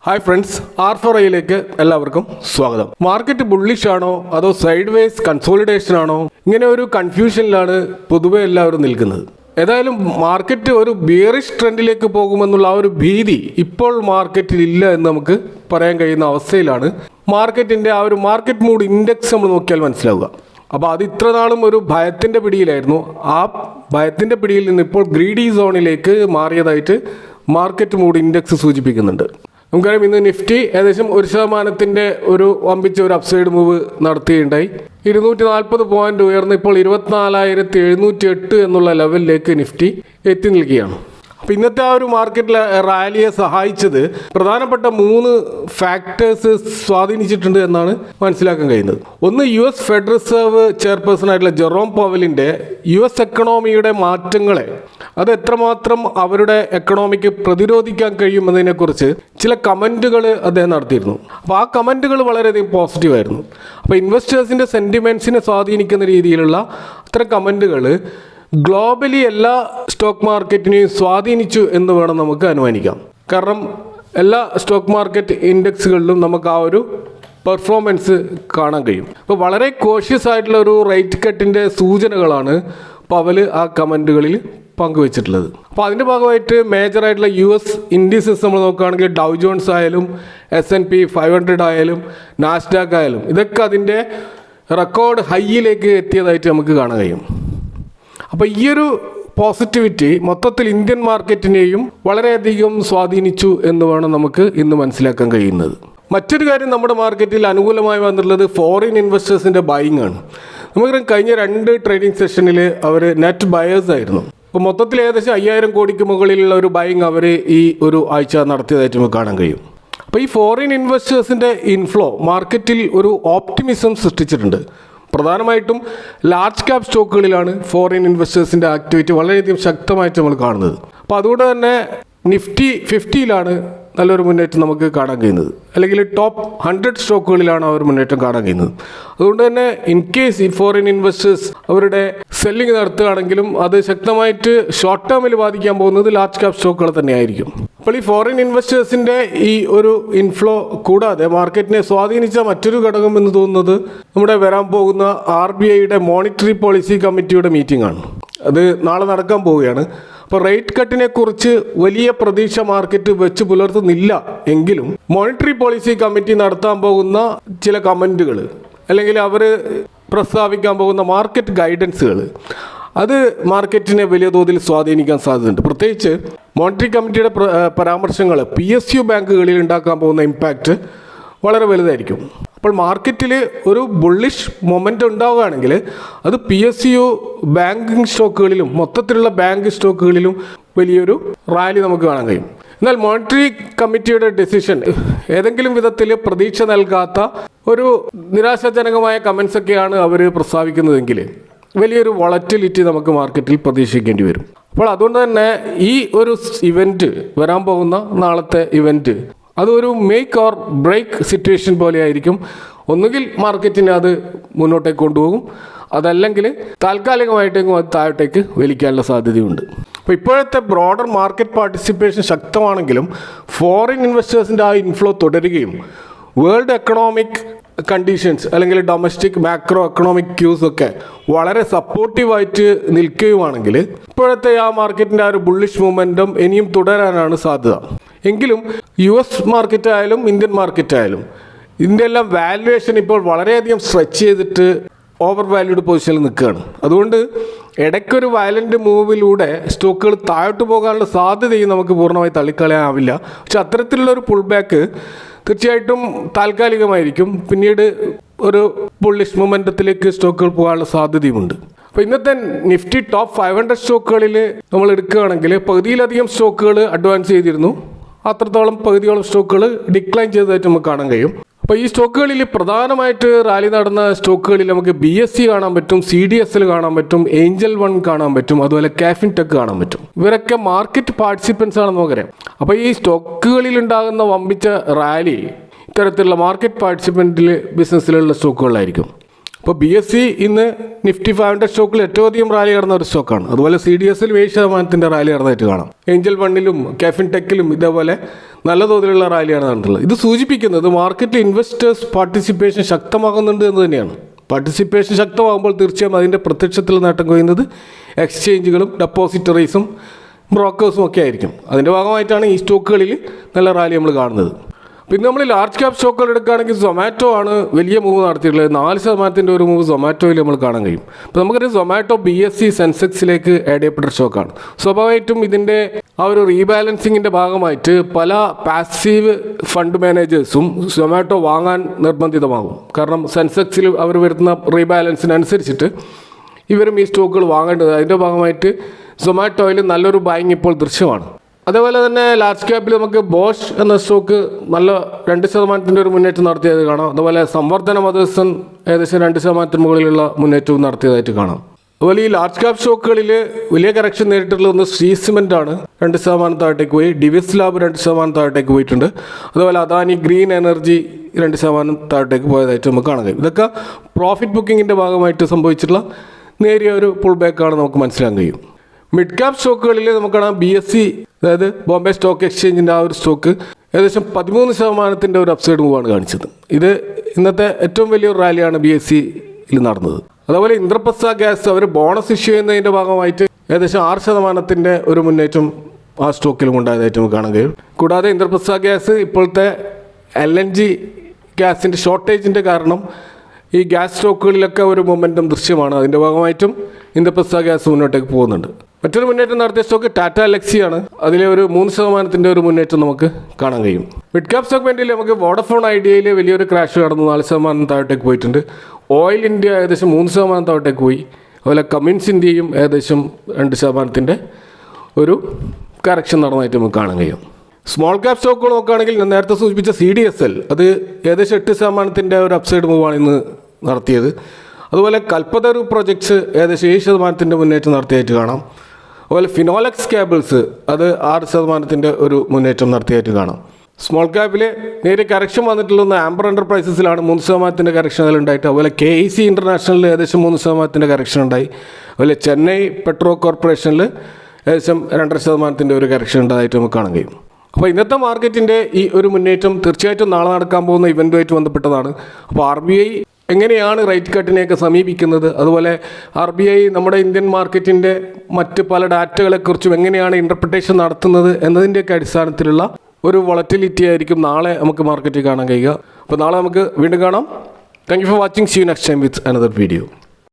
Hi friends, R4iലേക്ക് എല്ലാവർക്കും സ്വാഗതം. Market bullish ആണോ അതോ സൈഡ് വേസ് കൺസോളിഡേഷൻ ആണോ, ഇങ്ങനെ ഒരു കൺഫ്യൂഷനിലാണ് പൊതുവെ എല്ലാവരും നിൽക്കുന്നത്. ഏതായാലും മാർക്കറ്റ് ഒരു ബിയറിഷ് ട്രെൻഡിലേക്ക് പോകുമെന്നുള്ള ആ ഒരു ഭീതി ഇപ്പോൾ മാർക്കറ്റിൽ ഇല്ല എന്ന് നമുക്ക് പറയാൻ കഴിയുന്ന അവസ്ഥയിലാണ്. മാർക്കറ്റിൻ്റെ ആ ഒരു മാർക്കറ്റ് മൂഡ് ഇൻഡെക്സ് നമ്മൾ നോക്കിയാൽ മനസ്സിലാവുക. അപ്പോൾ അത് ഇത്ര നാളും ഒരു ഭയത്തിൻ്റെ പിടിയിലായിരുന്നു. ആ ഭയത്തിൻ്റെ പിടിയിൽ നിന്ന് ഇപ്പോൾ ഗ്രീഡി സോണിലേക്ക് മാറിയതായിട്ട് മാർക്കറ്റ് മൂഡ് ഇൻഡെക്സ് സൂചിപ്പിക്കുന്നുണ്ട്. നമുക്കറിയാം, ഇന്ന് നിഫ്റ്റി ഏകദേശം 1% ഒരു വമ്പിച്ച ഒരു അപ്സൈഡ് മൂവ് നടത്തുകയുണ്ടായി. 240 പോയിന്റ് ഉയർന്ന് ഇപ്പോൾ 24,708 എന്നുള്ള ലെവലിലേക്ക് നിഫ്റ്റി എത്തി നിൽക്കുകയാണ്. അപ്പോൾ ഇന്നത്തെ ആ ഒരു മാർക്കറ്റിലെ റാലിയെ സഹായിച്ചത് പ്രധാനപ്പെട്ട 3 ഫാക്ടേഴ്സ് സ്വാധീനിച്ചിട്ടുണ്ട് എന്നാണ് മനസ്സിലാക്കാൻ കഴിയുന്നത്. ഒന്ന്, US ഫെഡ് റിസർവ് ചെയർപേഴ്സൺ ആയിട്ടുള്ള ജെറോം പവലിൻ്റെ US എക്കണോമിയുടെ മാറ്റങ്ങളെ അത് എത്രമാത്രം അവരുടെ എക്കണോമിക്ക് പ്രതിരോധിക്കാൻ കഴിയുമെന്നതിനെക്കുറിച്ച് ചില കമൻറ്റുകൾ അദ്ദേഹം നടത്തിയിരുന്നു. അപ്പോൾ ആ കമൻറ്റുകൾ വളരെയധികം പോസിറ്റീവായിരുന്നു. അപ്പോൾ ഇൻവെസ്റ്റേഴ്സിൻ്റെ സെൻറ്റിമെൻറ്റ്സിനെ സ്വാധീനിക്കുന്ന രീതിയിലുള്ള അത്തരം കമൻറ്റുകൾ ഗ്ലോബലി എല്ലാ സ്റ്റോക്ക് മാർക്കറ്റിനെയും സ്വാധീനിച്ചു എന്ന് വേണം നമുക്ക് അനുമാനിക്കാം. കാരണം എല്ലാ സ്റ്റോക്ക് മാർക്കറ്റ് ഇൻഡെക്സുകളിലും നമുക്ക് ആ ഒരു പെർഫോമൻസ് കാണാൻ കഴിയും. അപ്പോൾ വളരെ കോഷ്യസ് ആയിട്ടുള്ള ഒരു റേറ്റ് കട്ടിൻ്റെ സൂചനകളാണ് പവൽ ആ കമൻറ്റുകളിൽ പങ്കുവച്ചിട്ടുള്ളത്. അപ്പോൾ അതിൻ്റെ ഭാഗമായിട്ട് മേജറായിട്ടുള്ള US ഇൻഡിസസ് നമ്മൾ നോക്കുകയാണെങ്കിൽ ഡൗ ജോൺസ് ആയാലും S&P 500 ആയാലും നാസ്ഡാക്ക് ആയാലും ഇതൊക്കെ അതിൻ്റെ റെക്കോർഡ് ഹൈയിലേക്ക് എത്തിയതായിട്ട് നമുക്ക് കാണാൻ കഴിയും. അപ്പോൾ ഈ ഒരു പോസിറ്റിവിറ്റി മൊത്തത്തിൽ ഇന്ത്യൻ മാർക്കറ്റിനെയും വളരെയധികം സ്വാധീനിച്ചു എന്ന് വേണം നമുക്ക് ഇന്ന് മനസ്സിലാക്കാൻ കഴിയുന്നത്. മറ്റൊരു കാര്യം, നമ്മുടെ മാർക്കറ്റിൽ അനുകൂലമായി വന്നിട്ടുള്ളത് ഫോറിൻ ഇൻവെസ്റ്റേഴ്സിൻ്റെ ബൈയിങ് ആണ്. നമുക്കറിയാം, കഴിഞ്ഞ 2 ട്രേഡിംഗ് സെഷനിൽ അവർ നെറ്റ് ബയേഴ്സ് ആയിരുന്നു. അപ്പോൾ മൊത്തത്തിൽ ഏകദേശം 5000 കോടിക്ക് മുകളിലുള്ള ഒരു ബൈയിങ് അവർ ഈ ഒരു ആഴ്ച നടത്തിയതായിട്ട് നമുക്ക് കാണാൻ കഴിയും. അപ്പോൾ ഈ ഫോറിൻ ഇൻവെസ്റ്റേഴ്സിൻ്റെ ഇൻഫ്ലോ മാർക്കറ്റിൽ ഒരു ഓപ്റ്റിമിസം സൃഷ്ടിച്ചിട്ടുണ്ട്. പ്രധാനമായിട്ടും ലാർജ് ക്യാപ് സ്റ്റോക്കുകളിലാണ് ഫോറിൻ ഇൻവെസ്റ്റേഴ്സിൻ്റെ ആക്ടിവിറ്റി വളരെയധികം ശക്തമായിട്ട് നമ്മൾ കാണുന്നത്. അപ്പോൾ അതുകൊണ്ട് തന്നെ നിഫ്റ്റി 50ലാണ് നല്ലൊരു മുന്നേറ്റം നമുക്ക് കാണാൻ കഴിയുന്നത്, അല്ലെങ്കിൽ ടോപ്പ് 100 സ്റ്റോക്കുകളിലാണ് അവർ മുന്നേറ്റം കാണാൻ കഴിയുന്നത്. അതുകൊണ്ട് തന്നെ ഇൻ കേസ് ഈ ഫോറിൻ ഇൻവെസ്റ്റേഴ്സ് അവരുടെ സെല്ലിംഗ് നടത്തുകയാണെങ്കിലും അത് ശക്തമായിട്ട് ഷോർട്ട് ടേമിൽ ബാധിക്കാൻ പോകുന്നത് ലാർജ് ക്യാപ് സ്റ്റോക്കുകൾ തന്നെയായിരിക്കും. അപ്പോൾ ഈ ഫോറിൻ ഇൻവെസ്റ്റേഴ്സിൻ്റെ ഈ ഒരു ഇൻഫ്ലോ കൂടാതെ മാർക്കറ്റിനെ സ്വാധീനിച്ച മറ്റൊരു ഘടകം എന്ന് തോന്നുന്നത് നമ്മുടെ വരാൻ പോകുന്ന RBIയുടെ മോണിറ്ററി പോളിസി കമ്മിറ്റിയുടെ മീറ്റിംഗ് ആണ്. അത് നാളെ നടക്കാൻ പോവുകയാണ്. അപ്പോൾ റേറ്റ് കട്ടിനെ കുറിച്ച് വലിയ പ്രതീക്ഷ മാർക്കറ്റ് വെച്ച് പുലർത്തുന്നില്ല എങ്കിലും മോണിറ്ററി പോളിസി കമ്മിറ്റി നടത്താൻ പോകുന്ന ചില കമൻറ്റുകൾ അല്ലെങ്കിൽ അവർ പ്രസ്താവിക്കാൻ പോകുന്ന മാർക്കറ്റ് ഗൈഡൻസുകൾ അത് മാർക്കറ്റിനെ വലിയ തോതിൽ സ്വാധീനിക്കാൻ സാധ്യതയുണ്ട്. പ്രത്യേകിച്ച് മോണിറ്ററി കമ്മിറ്റിയുടെ പരാമർശങ്ങൾ PSU ബാങ്കുകളിൽ ഉണ്ടാക്കാൻ പോകുന്ന ഇമ്പാക്റ്റ് വളരെ വലുതായിരിക്കും. അപ്പോൾ മാർക്കറ്റിൽ ഒരു ബുള്ളിഷ് മൊമെൻ്റ് ഉണ്ടാവുകയാണെങ്കിൽ അത് PSU ബാങ്കിങ് സ്റ്റോക്കുകളിലും മൊത്തത്തിലുള്ള ബാങ്ക് സ്റ്റോക്കുകളിലും വലിയൊരു റാലി നമുക്ക് കാണാൻ കഴിയും. എന്നാൽ മോണിറ്ററി കമ്മിറ്റിയുടെ ഡിസിഷൻ ഏതെങ്കിലും വിധത്തിൽ പ്രതീക്ഷ നൽകാത്ത ഒരു നിരാശാജനകമായ കമൻസ് ഒക്കെയാണ് അവർ പ്രസ്താവിക്കുന്നതെങ്കിൽ വലിയൊരു വോളറ്റിലിറ്റി നമുക്ക് മാർക്കറ്റിൽ പ്രതീക്ഷിക്കേണ്ടി വരും. അപ്പോൾ അതുകൊണ്ട് തന്നെ ഈ ഒരു ഇവൻറ്റ്, വരാൻ പോകുന്ന നാളത്തെ ഇവൻറ്റ്, അതൊരു മേക്ക് ഓർ ബ്രേക്ക് സിറ്റുവേഷൻ പോലെ ആയിരിക്കും. ഒന്നുകിൽ മാർക്കറ്റിനെ അത് മുന്നോട്ടേക്ക് കൊണ്ടുപോകും, അതല്ലെങ്കിൽ താൽക്കാലികമായിട്ടേക്കും അത് താഴോട്ടേക്ക് വലിക്കാനുള്ള സാധ്യതയുണ്ട്. അപ്പോൾ ഇപ്പോഴത്തെ ബ്രോഡർ മാർക്കറ്റ് പാർട്ടിസിപ്പേഷൻ ശക്തമാണെങ്കിലും ഫോറിൻ ഇൻവെസ്റ്റേഴ്സിൻ്റെ ആ ഇൻഫ്ലോ തുടരുകയും വേൾഡ് എക്കണോമിക് കണ്ടീഷൻസ് അല്ലെങ്കിൽ ഡൊമസ്റ്റിക് മാക്രോ എക്കണോമിക് ക്യൂസ് ഒക്കെ വളരെ സപ്പോർട്ടീവായിട്ട് നിൽക്കുകയുമാണെങ്കിൽ ഇപ്പോഴത്തെ ആ മാർക്കറ്റിൻ്റെ ആ ഒരു ബുള്ളിഷ് മൂവ്മെൻറ്റും ഇനിയും തുടരാനാണ് സാധ്യത. എങ്കിലും US മാർക്കറ്റ് ആയാലും ഇന്ത്യൻ മാർക്കറ്റ് ആയാലും ഇതിൻ്റെ എല്ലാം വാല്യുവേഷൻ ഇപ്പോൾ വളരെയധികം സ്ട്രെച്ച് ചെയ്തിട്ട് ഓവർ വാല്യൂഡ് പൊസിഷനിൽ നിൽക്കുകയാണ്. അതുകൊണ്ട് ഇടയ്ക്കൊരു വയലൻ്റ് മൂവിലൂടെ സ്റ്റോക്കുകൾ താഴോട്ട് പോകാനുള്ള സാധ്യതയും നമുക്ക് പൂർണ്ണമായി തള്ളിക്കളയാനാവില്ല. പക്ഷെ അത്തരത്തിലുള്ളൊരു പുൾ ബാക്ക് തീർച്ചയായിട്ടും താൽക്കാലികമായിരിക്കും. പിന്നീട് ഒരു ബുള്ളിഷ് മൊമെൻറ്റത്തിലേക്ക് സ്റ്റോക്കുകൾ പോകാനുള്ള സാധ്യതയുമുണ്ട്. അപ്പോൾ ഇന്നത്തെ നിഫ്റ്റി ടോപ്പ് 500 സ്റ്റോക്കുകളിൽ നമ്മൾ എടുക്കുകയാണെങ്കിൽ പകുതിയിലധികം സ്റ്റോക്കുകൾ അഡ്വാൻസ് ചെയ്തിരുന്നു. അത്രത്തോളം പകുതിയോളം സ്റ്റോക്കുകൾ ഡിക്ലൈൻ ചെയ്തതായിട്ട് നമുക്ക് കാണാൻ കഴിയും. അപ്പോൾ ഈ സ്റ്റോക്കുകളിൽ പ്രധാനമായിട്ട് റാലി നടന്ന സ്റ്റോക്കുകളിൽ നമുക്ക് BSE കാണാൻ പറ്റും, CDSL കാണാൻ പറ്റും, ഏഞ്ചൽ വൺ കാണാൻ പറ്റും, അതുപോലെ കാഫിൻ ടെക് കാണാൻ പറ്റും. ഇവരൊക്കെ മാർക്കറ്റ് പാർട്ടിസിപ്പൻസ് ആണെന്ന് നമുക്കറിയാം. അപ്പോൾ ഈ സ്റ്റോക്കുകളിൽ ഉണ്ടാകുന്ന വമ്പിച്ച റാലി ഇത്തരത്തിലുള്ള മാർക്കറ്റ് പാർട്ടിസിപ്പൻറ്റിൽ ബിസിനസ്സിലുള്ള സ്റ്റോക്കുകളായിരിക്കും. അപ്പോൾ BSE ഇന്ന് നിഫ്റ്റി 500 സ്റ്റോക്കിൽ ഏറ്റവും അധികം റാലി നടന്ന ഒരു സ്റ്റോക്കാണ്. അതുപോലെ CDSL 7% റാലി നടന്നതായിട്ട് കാണാം. ഏഞ്ചൽ വണ്ണിലും കാഫിൻ ടെക്കിലും ഇതേപോലെ നല്ല തോതിലുള്ള റാലിയാണ് നടന്നിട്ടുള്ളത്. ഇത് സൂചിപ്പിക്കുന്നത് മാർക്കറ്റിൽ ഇൻവെസ്റ്റേഴ്സ് പാർട്ടിസിപ്പേഷൻ ശക്തമാകുന്നുണ്ട് എന്ന് തന്നെയാണ്. പാർട്ടിസിപ്പേഷൻ ശക്തമാകുമ്പോൾ തീർച്ചയായും അതിൻ്റെ പ്രത്യക്ഷത്തിൽ നേട്ടം കൊയ്യുന്നത് എക്സ്ചേഞ്ചുകളും ഡെപ്പോസിറ്ററീസും ബ്രോക്കേഴ്സും ഒക്കെ ആയിരിക്കും. അതിൻ്റെ ഭാഗമായിട്ടാണ് ഈ സ്റ്റോക്കുകളിൽ നല്ല റാലി നമ്മൾ കാണുന്നത്. പിന്നെ നമ്മൾ ലാർജ് ക്യാപ് സ്റ്റോക്കുകൾ എടുക്കുകയാണെങ്കിൽ സൊമാറ്റോ ആണ് വലിയ മൂവ് നടത്തിയിട്ടുള്ളത്. 4% ഒരു മൂവ് സൊമാറ്റോയിൽ നമ്മൾ കാണാൻ കഴിയും. അപ്പോൾ നമുക്കറിയാം സൊമാറ്റോ BSE സെൻസെക്സിലേക്ക് ആഡ് ചെയ്യപ്പെട്ട സ്റ്റോക്കാണ്. സ്വാഭാവികമായിട്ടും ഇതിൻ്റെ ആ ഒരു റീബാലൻസിങ്ങിൻ്റെ ഭാഗമായിട്ട് പല പാസീവ് ഫണ്ട് മാനേജേഴ്സും സൊമാറ്റോ വാങ്ങാൻ നിർബന്ധിതമാകും. കാരണം സെൻസെക്സിൽ അവർ വരുത്തുന്ന റീബാലൻസിനനുസരിച്ചിട്ട് ഇവരും ഈ സ്റ്റോക്കുകൾ വാങ്ങേണ്ടത്. അതിൻ്റെ ഭാഗമായിട്ട് സൊമാറ്റോയിൽ നല്ലൊരു ബൈങ് ഇപ്പോൾ ദൃശ്യമാണ്. അതേപോലെ തന്നെ ലാർജ് ക്യാപ്പിൽ നമുക്ക് ബോഷ് എന്ന സ്റ്റോക്ക് നല്ല 2% ഒരു മുന്നേറ്റം നടത്തിയത് കാണാം. അതുപോലെ സംവർദ്ധന മദേഴ്സൺ ഏകദേശം 2% മുകളിലുള്ള മുന്നേറ്റവും നടത്തിയതായിട്ട് കാണാം. അതുപോലെ ഈ ലാർജ് ക്യാപ് സ്റ്റോക്കുകളിൽ വലിയ കറക്ഷൻ നേരിട്ടുള്ള ഒന്ന് ശ്രീ സിമെൻ്റ് ആണ്. 2% താഴത്തേക്ക് പോയി. ഡിവിസ് ലാബ് 2% താഴത്തേക്ക് പോയിട്ടുണ്ട്. അതുപോലെ അദാനി ഗ്രീൻ എനർജി 2% താഴത്തേക്ക് പോയതായിട്ട് നമുക്ക് കാണാൻ കഴിയും. ഇതൊക്കെ പ്രോഫിറ്റ് ബുക്കിങ്ങിൻ്റെ ഭാഗമായിട്ട് സംഭവിച്ചിട്ടുള്ള നേരിയ ഒരു പുൾ ബാക്കാണ് നമുക്ക് മനസ്സിലാക്കാൻ കഴിയും. മിഡ് ക്യാപ് സ്റ്റോക്കുകളിൽ നമുക്ക് കാണാം BSE അതായത് ബോംബെ സ്റ്റോക്ക് എക്സ്ചേഞ്ചിൻ്റെ ആ ഒരു സ്റ്റോക്ക് ഏകദേശം 13% ഒരു അപ്സൈഡ് മൂവാണ് കാണിച്ചത്. ഇത് ഇന്നത്തെ ഏറ്റവും വലിയൊരു റാലിയാണ് BSEയിൽ നടന്നത്. അതുപോലെ ഇന്ദ്രപ്രസ്ഥ ഗ്യാസ് അവർ ബോണസ് ഇഷ്യൂ ചെയ്യുന്നതിൻ്റെ ഭാഗമായിട്ട് ഏകദേശം 6% ഒരു മുന്നേറ്റം ആ സ്റ്റോക്കിലും ഉണ്ടായതായിട്ട് നമുക്ക് കാണാൻ കഴിയും. കൂടാതെ ഇന്ദ്രപ്രസ്ഥ ഗ്യാസ് ഇപ്പോഴത്തെ LNG ഗ്യാസിൻ്റെ ഷോർട്ടേജിൻ്റെ കാരണം ഈ ഗ്യാസ് സ്റ്റോക്കുകളിലൊക്കെ ഒരു മൊമെൻറ്റം ദൃശ്യമാണ്. അതിൻ്റെ ഭാഗമായിട്ടും ഇന്ദ്രപ്രസ്ഥ ഗ്യാസ് മുന്നോട്ടേക്ക് പോകുന്നുണ്ട്. മറ്റൊരു മുന്നേറ്റം നടത്തിയ സ്റ്റോക്ക് ടാറ്റ എലക്സിയാണ്. അതിലെ ഒരു 3% ഒരു മുന്നേറ്റം നമുക്ക് കാണാൻ കഴിയും. മിഡ് ക്യാപ് സെഗ്മെൻറ്റിൽ നമുക്ക് വോഡഫോൺ ഐഡിയയിൽ വലിയൊരു ക്രാഷ് നടന്നു. 4% താഴത്തേക്ക് പോയിട്ടുണ്ട്. ഓയിൽ ഇന്ത്യ ഏകദേശം 3% താഴത്തേക്ക് പോയി. അതുപോലെ കമ്മിൻസ് ഇന്ത്യയും ഏകദേശം 2% ഒരു കറക്ഷൻ നടന്നതായിട്ട് നമുക്ക് കാണാൻ കഴിയും. സ്മോൾ ക്യാപ് സ്റ്റോക്കുകൾ നോക്കുകയാണെങ്കിൽ ഞാൻ നേരത്തെ സൂചിപ്പിച്ച CDSL അത് ഏകദേശം 8% ഒരു അപ്സൈഡ് മൂവാണ് ഇന്ന് നടത്തിയത്. അതുപോലെ കൽപ്പതരു പ്രൊജക്ട്സ് ഏകദേശം 7% മുന്നേറ്റം നടത്തിയായിട്ട് കാണാം. അതുപോലെ ഫിനോലെക്സ് കേബിൾസ് അത് 6% ഒരു മുന്നേറ്റം നടത്തിയായിട്ട് കാണാം. സ്മോൾ ക്യാപ്പിൽ നേരിയ കറക്ഷൻ വന്നിട്ടുള്ള ആംബർ എൻ്റർപ്രൈസസിലാണ് 3% കറക്ഷൻ അതിലുണ്ടായിട്ട്. അതുപോലെ KEC ഇൻ്റർനാഷണലിൽ ഏകദേശം 3% കറക്ഷൻ ഉണ്ടായി. അതുപോലെ ചെന്നൈ പെട്രോ കോർപ്പറേഷനിൽ ഏകദേശം 2.5% ഒരു കറക്ഷൻ ഉണ്ടായിട്ട് നമുക്ക് കാണാൻ കഴിയും. അപ്പോൾ ഇന്നത്തെ മാർക്കറ്റിൻ്റെ ഈ ഒരു മുന്നേറ്റം തീർച്ചയായിട്ടും നാളെ നടക്കാൻ പോകുന്ന ഇവൻറ്റുമായിട്ട് ബന്ധപ്പെട്ടതാണ്. അപ്പോൾ RBI എങ്ങനെയാണ് റേറ്റ് കട്ടിനെയൊക്കെ സമീപിക്കുന്നത്, അതുപോലെ RBI നമ്മുടെ ഇന്ത്യൻ മാർക്കറ്റിൻ്റെ മറ്റ് പല ഡാറ്റകളെക്കുറിച്ചും എങ്ങനെയാണ് ഇൻ്റർപ്രിട്ടേഷൻ നടത്തുന്നത് എന്നതിൻ്റെയൊക്കെ അടിസ്ഥാനത്തിലുള്ള ഒരു വോളറ്റിലിറ്റി ആയിരിക്കും നാളെ നമുക്ക് മാർക്കറ്റിൽ കാണാൻ കഴിയുക. അപ്പോൾ നാളെ നമുക്ക് വീണ്ടും കാണാം. Thank you for watching. See you next time with another video.